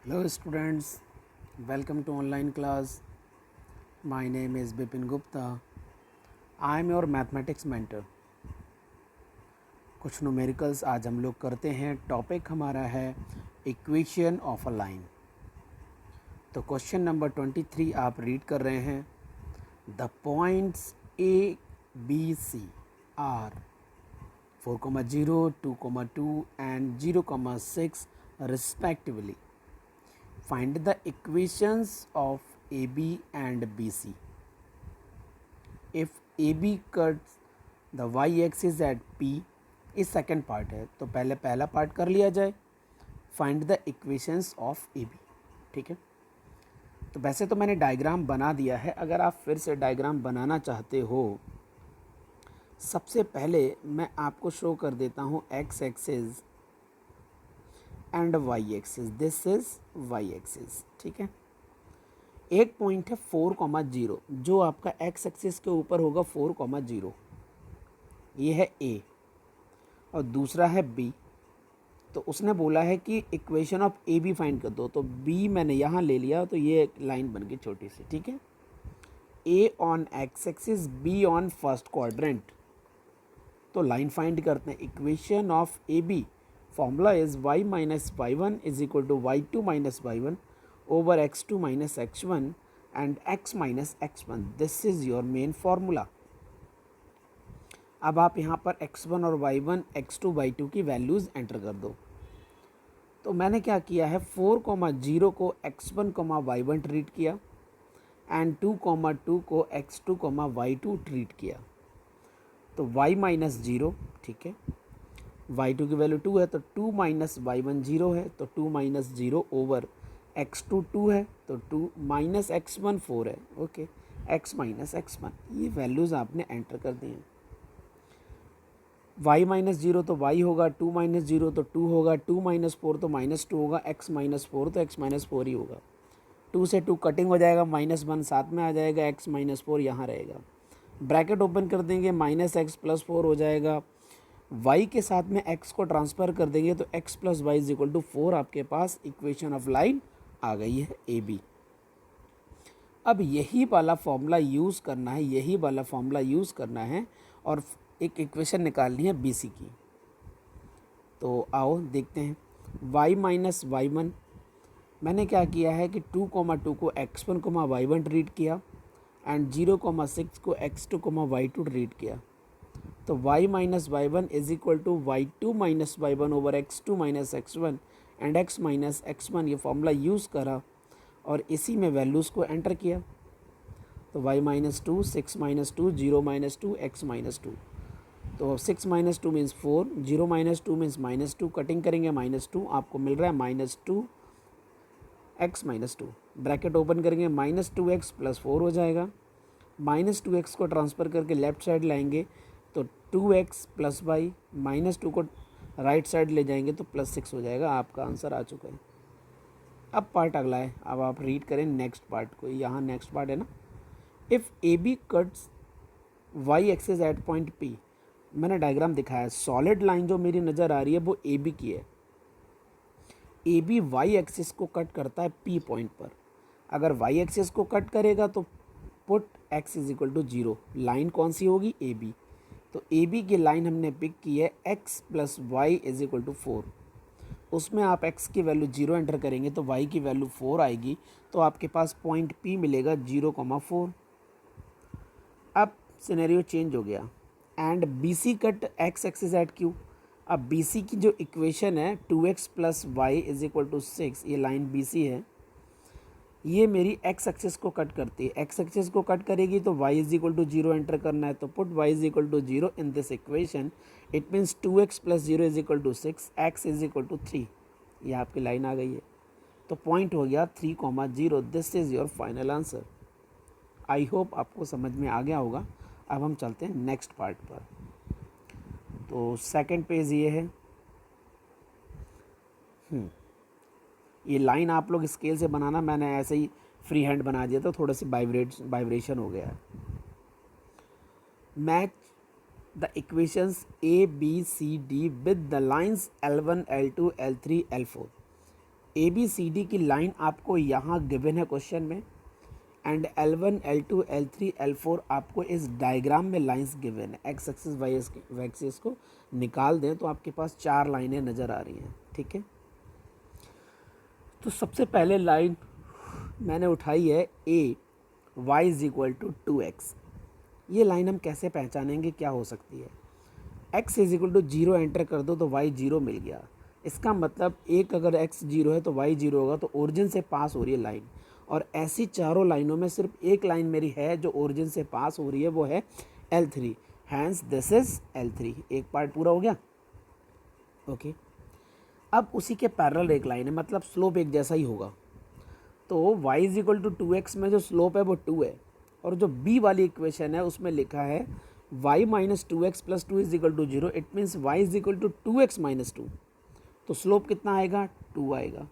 Hello students, welcome to online class. My name is Bipin Gupta. I am your mathematics mentor. कुछ numericals आज हम लोग करते हैं. टॉपिक हमारा है इक्वेशन ऑफ अ लाइन. तो क्वेश्चन नंबर 23 आप रीड कर रहे हैं. The points A B C are 4,0, 2,2 and 0,6 respectively. Find the equations of AB and BC. If AB cuts the y-axis at P, इस सेकेंड पार्ट है तो पहले पहला पार्ट कर लिया जाए. Find the equations of AB. ठीक है, तो वैसे तो मैंने डायग्राम बना दिया है. अगर आप फिर से डायग्राम बनाना चाहते हो, सबसे पहले मैं आपको शो कर देता हूँ x axis and y axis. This is y axis. ठीक है, एक पॉइंट है 4,0 जो आपका एक्स एक्सिस के ऊपर होगा 4,0. ये है ए और दूसरा है बी. तो उसने बोला है कि equation of A B find कर दो. तो बी मैंने यहाँ ले लिया तो ये एक लाइन बन गई छोटी सी. ठीक है, A on x axis, B on first quadrant. तो लाइन फाइंड करते हैं. Equation of A B formula is y minus y one is equal to y two minus y one over x2 minus x1 and x minus x1. This is your main formula. अब आप यहाँ पर x1 और y1, x2, y2 की values enter कर दो. तो मैंने क्या किया है, 4,0 को x1, y1 ट्रीट किया एंड 2,2 को x2, y2 ट्रीट किया. तो y माइनस 0. ठीक है, y2 की वैल्यू 2 है तो 2 माइनस y1 0 है तो 2 माइनस 0 ओवर x2 2 है तो 2 माइनस x1 4 है. ओके, x माइनस x1 ये वैल्यूज़ आपने एंटर कर दी हैं. y माइनस 0 तो y होगा, 2 माइनस 0 तो 2 होगा, 2 माइनस 4 तो माइनस 2 होगा, x माइनस 4 तो x माइनस 4 ही होगा. 2 से 2 कटिंग हो जाएगा, -1 साथ में आ जाएगा, x माइनस 4 यहाँ रहेगा. ब्रैकेट ओपन कर देंगे, माइनस एक्स प्लस 4 हो जाएगा. y के साथ में x को ट्रांसफ़र कर देंगे तो x plus y is equal to 4. आपके पास इक्वेशन ऑफ लाइन आ गई है ए बी. अब यही वाला फॉर्मूला यूज़ करना है, यही वाला फॉर्मूला यूज़ करना है और एक इक्वेशन निकालनी है बी सी की. तो आओ देखते हैं. y माइनस वाई वन मैंने क्या किया है कि 2,2 को x1, y1 ट्रीट किया एंड 0,6 को x2, y2 ट्रीट किया. तो y minus y one is equal to y two minus y one over x2 minus x1 and x minus x1. ये फॉर्मूला यूज़ करा और इसी में वैल्यूज़ को एंटर किया. तो y minus 2, 6 minus 2, 0 minus 2, x minus 2. तो 6 minus 2 means 4, 0 minus 2 means minus 2. Cutting करेंगे -2, आपको मिल रहा है -2 x माइनस 2. ब्रैकेट ओपन करेंगे, -2x प्लस 4 हो जाएगा. -2x को ट्रांसफ़र करके लेफ्ट साइड लाएंगे तो 2x प्लस वाई, -2 को राइट साइड ले जाएंगे तो +6 हो जाएगा. आपका आंसर आ चुका है. अब पार्ट अगला है, अब आप रीड करें नेक्स्ट पार्ट को. यहाँ नेक्स्ट पार्ट है ना. If A B cuts y axis at point P. मैंने डायग्राम दिखाया. सॉलिड लाइन जो मेरी नज़र आ रही है वो ए बी की है. ए बी वाई एक्सिस को कट करता है पी पॉइंट पर. अगर वाई एक्सिस को कट करेगा तो put x is equal to 0. Line कौन सी होगी, ए बी. तो ए बी की लाइन हमने पिक की है x plus y is equal to 4. उसमें आप x की वैल्यू 0 एंटर करेंगे तो y की वैल्यू 4 आएगी. तो आपके पास पॉइंट P मिलेगा 0,4. अब सिनेरियो चेंज हो गया and B C cut x axis at Q. अब बी सी की जो इक्वेशन है 2x plus y is equal to 6, ये लाइन बी सी है, ये मेरी x एक्सिस को कट करती है. x एक्सिस को कट करेगी तो y is equal to 0 enter करना है. तो put y is equal to 0 in this equation. It means 2x plus 0 is equal to 6, x is equal to 3. ये आपकी लाइन आ गई है. तो पॉइंट हो गया 3,0. This is your final answer. I hope आपको समझ में आ गया होगा. अब हम चलते हैं नेक्स्ट पार्ट पर. तो सेकेंड पेज ये है. ये लाइन आप लोग स्केल से बनाना, मैंने ऐसे ही फ्री हैंड बना दिया तो थोड़ा सी वाइब्रेशन हो गया है. Match the equations A B C D with the lines L1, L2, L3, L4. ABCD की लाइन आपको यहाँ गिवन है क्वेश्चन में, and L1 L2 L3 L4 आपको इस डायग्राम में लाइंस गिवन है। एक्स एक्सिस वाई एक्सिस को निकाल दें तो आपके पास 4 लाइनें नज़र आ रही हैं, ठीक है। तो सबसे पहले लाइन मैंने उठाई है A y is equal to 2x। ये लाइन हम कैसे पहचानेंगे, क्या हो सकती है? x is equal to 0 enter कर दो तो y 0 मिल गया। इसका मतलब एक अगर x 0 है तो y 0 होगा, तो ओरिजिन से पास हो रही है लाइन। और ऐसी चारों लाइनों में सिर्फ एक लाइन मेरी है जो ओरिजिन से पास हो रही है, वो है L3। Hence this is L3। एक पार्ट पूरा हो गया, ओके। अब उसी के पैरेलल एक लाइन है, मतलब स्लोप एक जैसा ही होगा। तो y is equal to 2x में जो स्लोप है वो 2 है, और जो b वाली इक्वेशन है उसमें लिखा है y minus 2x plus 2 is equal to 0। It means y is equal to 2x minus 2। तो स्लोप कितना आएगा? 2 आएगा।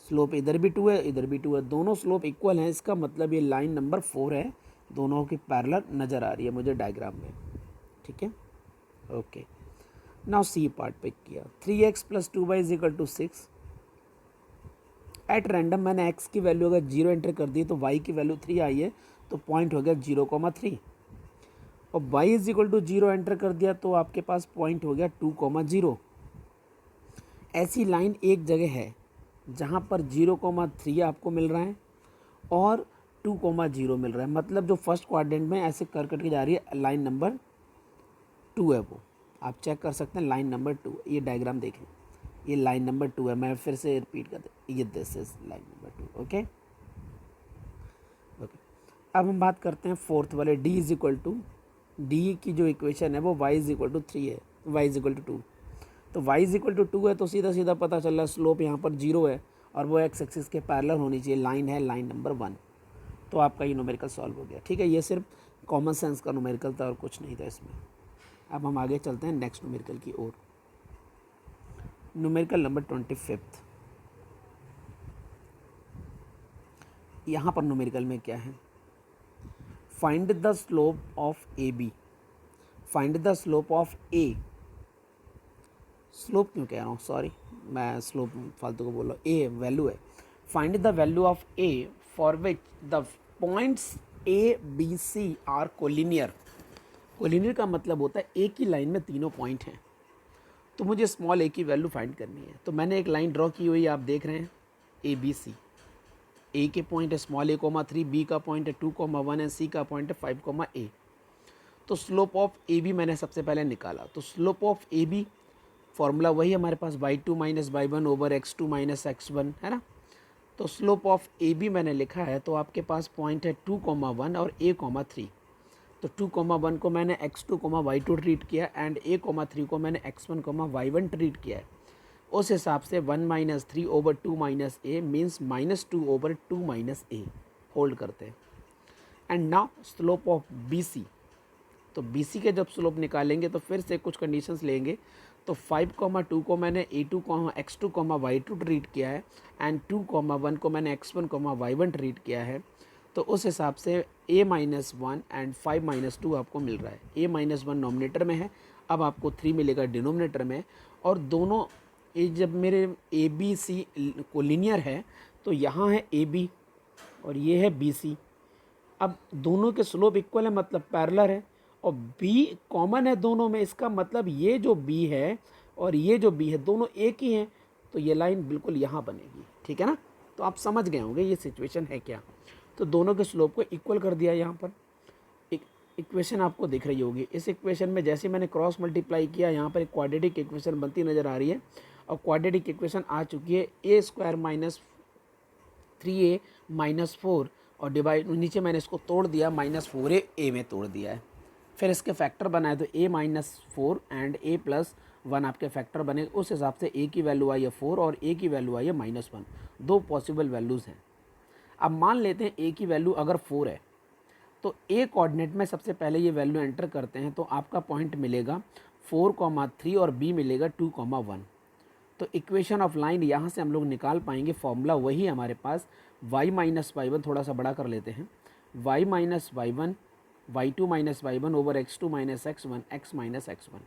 स्लोप इधर भी 2 है, इधर भी 2 है, दोनों स्लोप इक्वल हैं। इसका मतलब ये लाइन नंबर 4 है, दोनों की पैरेलल नज़र आ रही है मुझे डायग्राम में, ठीक है, okay. Now C part pick किया, 3x plus 2y is equal to 6। At random मैंने x की वैल्यू अगर 0 एंटर कर दी तो y की वैल्यू 3 आई है, तो पॉइंट हो गया 0,3। और y is equal to 0 enter कर दिया तो आपके पास पॉइंट हो गया 2,0। ऐसी लाइन एक जगह है जहाँ पर 0,3 आपको मिल रहा है और 2,0 मिल रहा है, मतलब जो फर्स्ट क्वाड्रेंट में ऐसे कर के जा रही है, लाइन नंबर 2 है वो। आप चेक कर सकते हैं, लाइन नंबर 2। ये डायग्राम देखें, ये लाइन नंबर 2 है। मैं फिर से रिपीट कर दे, ये this is line number 2, okay okay. अब हम बात करते हैं फोर्थ वाले, d is equal to, D की जो इक्वेशन है वो y इज इक्वल टू 3 है, y इज इक्वल टू 2। तो y इज इक्वल टू 2 है तो सीधा सीधा पता चल रहा है स्लोप यहाँ पर 0 है और वो x एक्सिस के पैरेलल होनी चाहिए, लाइन है लाइन नंबर 1। तो आपका ये न्यूमेरिकल सॉल्व हो गया, ठीक है। ये सिर्फ कॉमन सेंस का न्यूमेरिकल था और कुछ नहीं था इसमें। अब हम आगे चलते हैं नेक्स्ट न्यूमेरिकल की ओर। Numerical number 25। यहाँ पर न्यूमेरिकल में क्या है? Find the slope of A B. Find the slope of A, slope क्यों कह रहा हूँ, सॉरी मैं स्लोप फालतू को बोल रहा हूँ, ए वैल्यू है। Find the value of A for which the points A B C are collinear. Collinear का मतलब होता है एक ही लाइन में तीनों पॉइंट हैं, तो मुझे स्मॉल ए की वैल्यू फाइंड करनी है। तो मैंने एक लाइन ड्रॉ की हुई है, आप देख रहे हैं ए बी सी। ए के पॉइंट है स्मॉल a, 3, बी का पॉइंट है 2,1 एंड सी का पॉइंट है 5, a। तो स्लोप ऑफ ए बी मैंने सबसे पहले निकाला। तो slope of A B formula वही हमारे पास y2 minus y1 over x2 minus x1 है ना। तो स्लोप ऑफ ए बी मैंने लिखा है, तो आपके पास पॉइंट है 2,1 और a,3। तो 2,1 को मैंने x2, y2 ट्रीट किया एंड a,3 को मैंने x1, y1 ट्रीट किया है। उस हिसाब से 1 minus 3 over 2 minus A means -2 over 2 minus A hold करते हैं। And now slope of B C. तो बी सी के जब स्लोप निकालेंगे तो फिर से कुछ कंडीशंस लेंगे। तो 5,2 को मैंने a2, x2, y2 ट्रीट किया है एंड 2,1 को मैंने x1, y1 ट्रीट किया है। तो उस हिसाब से a-1 एंड 5-2 आपको मिल रहा है। a-1 नॉमिनेटर में है, अब आपको 3 मिलेगा डिनोमिनेटर में। और दोनों ये जब मेरे ए बी सी को लीनियर है तो यहाँ है ए बी और ये है बी सी। अब दोनों के स्लोप इक्वल है, मतलब पैरेलल है, और बी कॉमन है दोनों में। इसका मतलब ये जो बी है और ये जो बी है दोनों एक ही हैं, तो ये लाइन बिल्कुल यहाँ बनेगी, ठीक है ना। तो आप समझ गए होंगे ये सिचुएशन है क्या। तो दोनों के स्लोप को इक्वल कर दिया यहाँ पर। इक्वेशन आपको दिख रही होगी। इस इक्वेशन में जैसे मैंने क्रॉस मल्टीप्लाई किया, यहाँ पर एक क्वाड्रेटिक इक्वेशन बनती नज़र आ रही है। और क्वाड्रेटिक इक्वेशन आ चुकी है a² माइनस 3a माइनस 4 और डिवाइड, नीचे मैंने इसको तोड़ दिया, -4a a में तोड़ दिया है। फिर इसके फैक्टर बनाए तो a-4 एंड a+1 आपके फैक्टर बने। उस हिसाब से a की वैल्यू आई है 4 और a की वैल्यू आई है -1। दो पॉसिबल वैल्यूज़ हैं। अब मान लेते हैं a की वैल्यू अगर 4 है तो a कोऑर्डिनेट में सबसे पहले ये वैल्यू एंटर करते हैं, तो आपका पॉइंट मिलेगा 4,3 और b मिलेगा 2,1। तो इक्वेशन ऑफ लाइन यहाँ से हम लोग निकाल पाएंगे। फॉर्मूला वही हमारे पास, y माइनस y1 थोड़ा सा बड़ा कर लेते हैं, y minus y1 y2 minus y1 over x2 minus x1 x minus x1।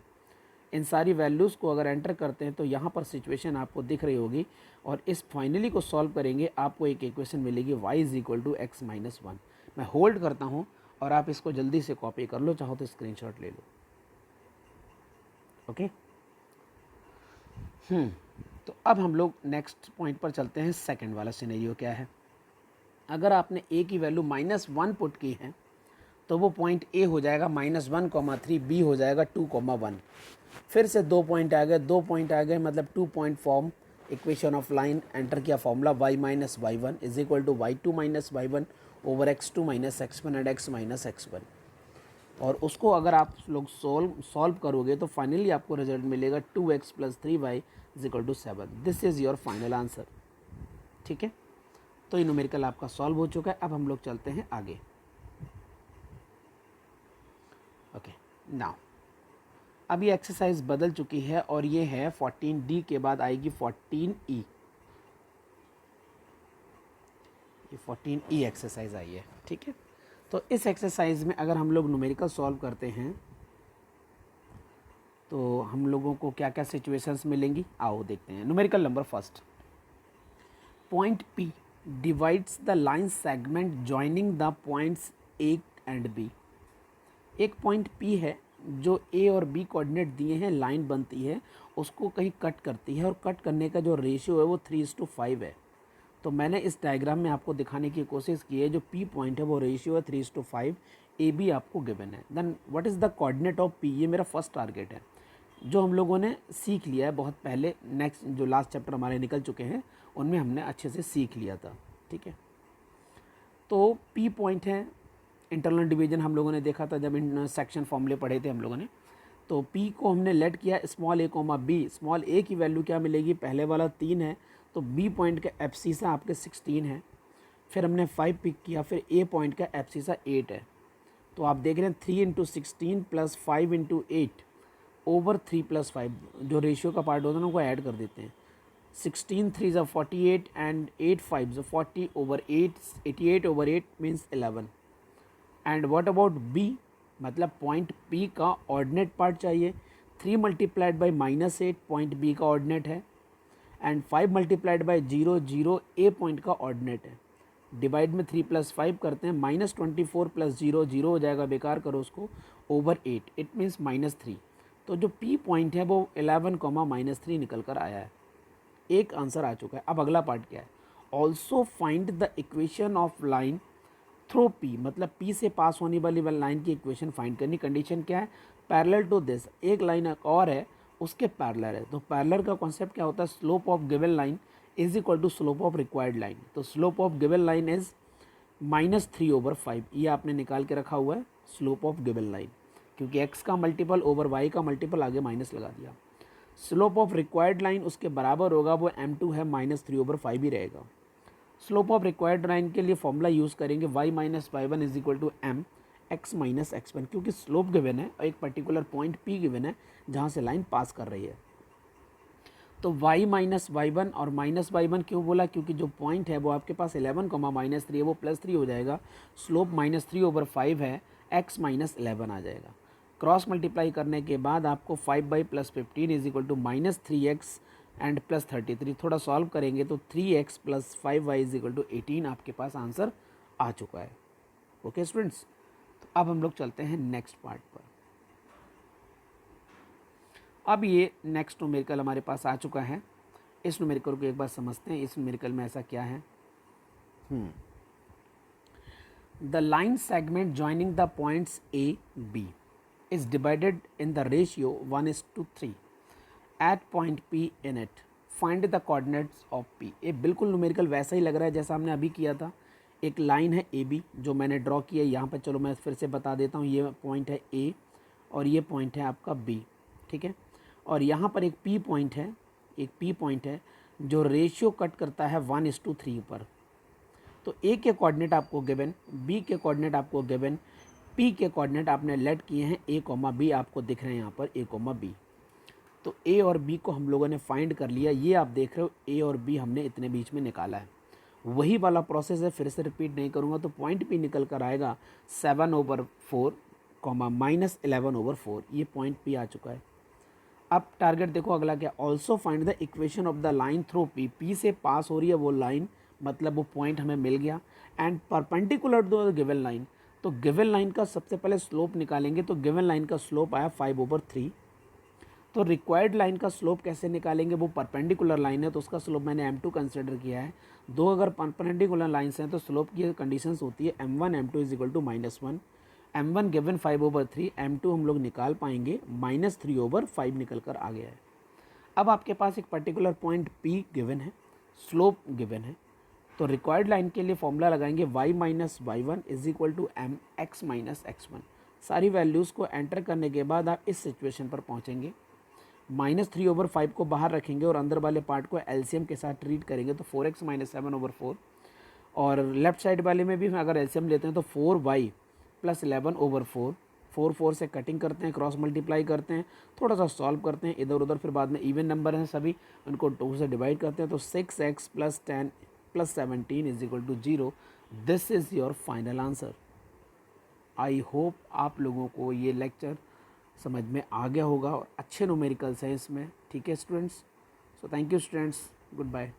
इन सारी वैल्यूज़ को अगर एंटर करते हैं तो यहाँ पर सिचुएशन आपको दिख रही होगी, और इस फाइनली को सॉल्व करेंगे आपको एक इक्वेशन मिलेगी y = x-1। मैं होल्ड करता हूँ और आप इसको जल्दी से कॉपी कर लो, चाहो तो स्क्रीनशॉट ले लो। ओके, तो अब हम लोग नेक्स्ट पॉइंट पर चलते हैं। सेकंड वाला सिनेरियो क्या है, अगर आपने a की वैल्यू -1 पुट की है तो वो पॉइंट a हो जाएगा -1,3, b हो जाएगा 2,1। फिर से 2 पॉइंट आ गए, 2 पॉइंट आ गए, मतलब 2 point form equation of line. Enter किया formula y - y1 = y2 - y1 over x2 - x1 and x - x1। और उसको अगर आप लोग सॉल्व करोगे तो फाइनली आपको रिजल्ट मिलेगा 2x + 3y = 7। This is your final answer. ठीक है, तो ये न्यूमेरिकल आपका सॉल्व हो चुका है। अब हम लोग चलते हैं आगे। ओके, नाउ अब ये एक्सरसाइज बदल चुकी है और ये है 14D के बाद आएगी 14E। ये 14E एक्सरसाइज आई है। ठीक है, तो इस एक्सरसाइज में अगर हम लोग न्यूमेरिकल सॉल्व करते हैं तो हम लोगों को क्या क्या सिचुएशंस मिलेंगी, आओ देखते हैं। Numerical number first, point P divides the line segment joining the points A and B। एक पॉइंट P है जो A और B कोऑर्डिनेट दिए हैं, लाइन बनती है, उसको कहीं कट करती है, और कट करने का जो रेशियो है वो 3:5 है। तो मैंने इस डायग्राम में आपको दिखाने की कोशिश की है, जो P पॉइंट है वो रेशियो है 3:5, AB आपको गिवन है। Then what is the coordinate of P, ये मेरा फर्स्ट टारगेट है जो हम लोगों ने सीख लिया है बहुत पहले। नेक्स्ट जो लास्ट चैप्टर हमारे निकल चुके हैं उनमें हमने अच्छे से सीख लिया था। ठीक है, तो P पॉइंट है, इंटरनल डिवीजन हम लोगों ने देखा था जब इन सेक्शन फॉर्मूले पढ़े थे हम लोगों ने। तो P को हमने लेट किया small a, B। Small a की वैल्यू क्या मिलेगी, पहले वाला 3 है तो B पॉइंट का एब्सिसा आपके 16 है। फिर हमने 5 पिक किया, फिर A पॉइंट का एब्सिसा 8 है। तो आप देख रहे हैं 3 × 16 + 5 × 8 ओवर 3 + 5, जो रेशियो का पार्ट होता है ना उनको ऐड कर देते हैं। 16 3 = 48 and 8 5 = 40 over 8, 88 over 8 means 11। And what about B, मतलब पॉइंट P का ऑर्डिनेट पार्ट चाहिए। 3 × -8 पॉइंट B का ऑर्डिनेट है, एंड 5 × 0 0 A पॉइंट का ऑर्डिनेट है। डिवाइड में 3 + 5 करते हैं, -24 + 0 0 हो जाएगा, बेकार करो उसको, ओवर 8, इट मीन्स -3। तो जो P पॉइंट है वो 11, -3 निकल कर आया है। एक आंसर आ चुका है। अब अगला पार्ट क्या है, also find the equation of line through P, मतलब P से पास होने वाली लाइन की इक्वेशन फाइंड करनी। कंडीशन क्या है, पैरेलल टू दिस, एक लाइन और है उसके पैरेलल है। तो पैरेलल का कॉन्सेप्ट क्या होता है, slope of given line is equal to slope of required line. तो slope of given line is -3/5, ये आपने निकाल के रखा हुआ है स्लोप ऑफ गिवन लाइन, क्योंकि x का मल्टीपल ओवर y का मल्टीपल आगे माइनस लगा दिया। स्लोप ऑफ रिक्वायर्ड लाइन उसके बराबर होगा, वो m2 है, -3/5 ही रहेगा। स्लोप ऑफ रिक्वायर्ड लाइन के लिए फॉर्मूला यूज़ करेंगे y - y1 = m x - x1, क्योंकि स्लोप गिवन है और एक पर्टिकुलर पॉइंट P गिवन है जहाँ से लाइन पास कर रही है। तो y - y1 और -y1 क्यों बोला, क्योंकि जो पॉइंट है वो आपके पास 11, -3 है, वो +3 हो जाएगा। स्लोप -3/5 है, x - 11 आ जाएगा। क्रॉस मल्टीप्लाई करने के बाद आपको 5y + 15 = -3x एंड +33। थोड़ा सॉल्व करेंगे तो 3x + 5y = 18 आपके पास आंसर आ चुका है। ओके स्टूडेंट्स, तो अब हम लोग चलते हैं नेक्स्ट पार्ट पर। अब ये नेक्स्ट न्यूमेरिकल हमारे पास आ चुका है। इस न्यूमेरिकल को एक बार समझते हैं। इस न्यूमेरिकल में ऐसा क्या है, the line segment joining the points A B is divided in the ratio 1:3 at point P in it. Find the coordinates of P. ये बिल्कुल न्यूमेरिकल वैसा ही लग रहा है जैसा हमने अभी किया था। एक लाइन है AB जो मैंने ड्रॉ किया है यहाँ पर, चलो मैं फिर से बता देता हूँ। ये पॉइंट है A और ये पॉइंट है आपका B, ठीक है। और यहाँ पर एक P पॉइंट है, एक P पॉइंट है जो रेशियो कट करता है 1:3 पर। तो A के कोऑर्डिनेट आपको गिवन, B के कोऑर्डिनेट आपको गिवन, P के कोऑर्डिनेट आपने लेट किए हैं A, B आपको दिख रहे हैं यहाँ पर A, B। तो A और B को हम लोगों ने फाइंड कर लिया। ये आप देख रहे हो A और B हमने इतने बीच में निकाला है। वही वाला प्रोसेस है, फिर से रिपीट नहीं करूँगा। तो पॉइंट P निकल कर आएगा 7/4, -11/4। ये पॉइंट P आ चुका है। अब टारगेट देखो अगला क्या, also find the equation of the line through P, P से पास हो रही है वो लाइन, मतलब वो पॉइंट हमें मिल गया, and perpendicular to the given line. तो गिवन लाइन का सबसे पहले स्लोप निकालेंगे, तो गिवन लाइन का स्लोप आया 5/3। तो रिक्वायर्ड लाइन का स्लोप कैसे निकालेंगे, वो परपेंडिकुलर लाइन है तो उसका स्लोप मैंने m2 कंसिडर किया है। दो अगर परपेंडिकुलर लाइन्स हैं तो स्लोप की कंडीशंस होती है m1 m2 is equal to -1, m1 given 5/3, m2 हम लोग निकाल पाएंगे -3/5 निकल कर आ गया है। अब आपके पास एक पर्टिकुलर पॉइंट P गिवन है, स्लोप गिवन है, तो रिक्वायर्ड लाइन के लिए फॉर्मूला लगाएंगे y minus y1 is equal to M x minus x1। सारी वैल्यूज़ को एंटर करने के बाद आप इस सिचुएशन पर पहुँचेंगे, -3/5 को बाहर रखेंगे और अंदर वाले पार्ट को एलसीएम के साथ ट्रीट करेंगे, तो 4x माइनस 7/4, और लेफ्ट साइड वाले में भी अगर एलसीएम लेते हैं तो 4y प्लस 11/4, 4 से कटिंग करते हैं, क्रॉस मल्टीप्लाई करते हैं, थोड़ा सा सॉल्व करते हैं इधर उधर, फिर बाद में इवन नंबर हैं सभी, उनको 2 से डिवाइड करते हैं, तो 6x plus 10 plus 17 is equal to 0। This is your final answer. I hope आप लोगों को ये लेक्चर समझ में आ गया होगा और अच्छे न्यूमेरिकल्स हैं इसमें। ठीक है students, so thank you students, good bye.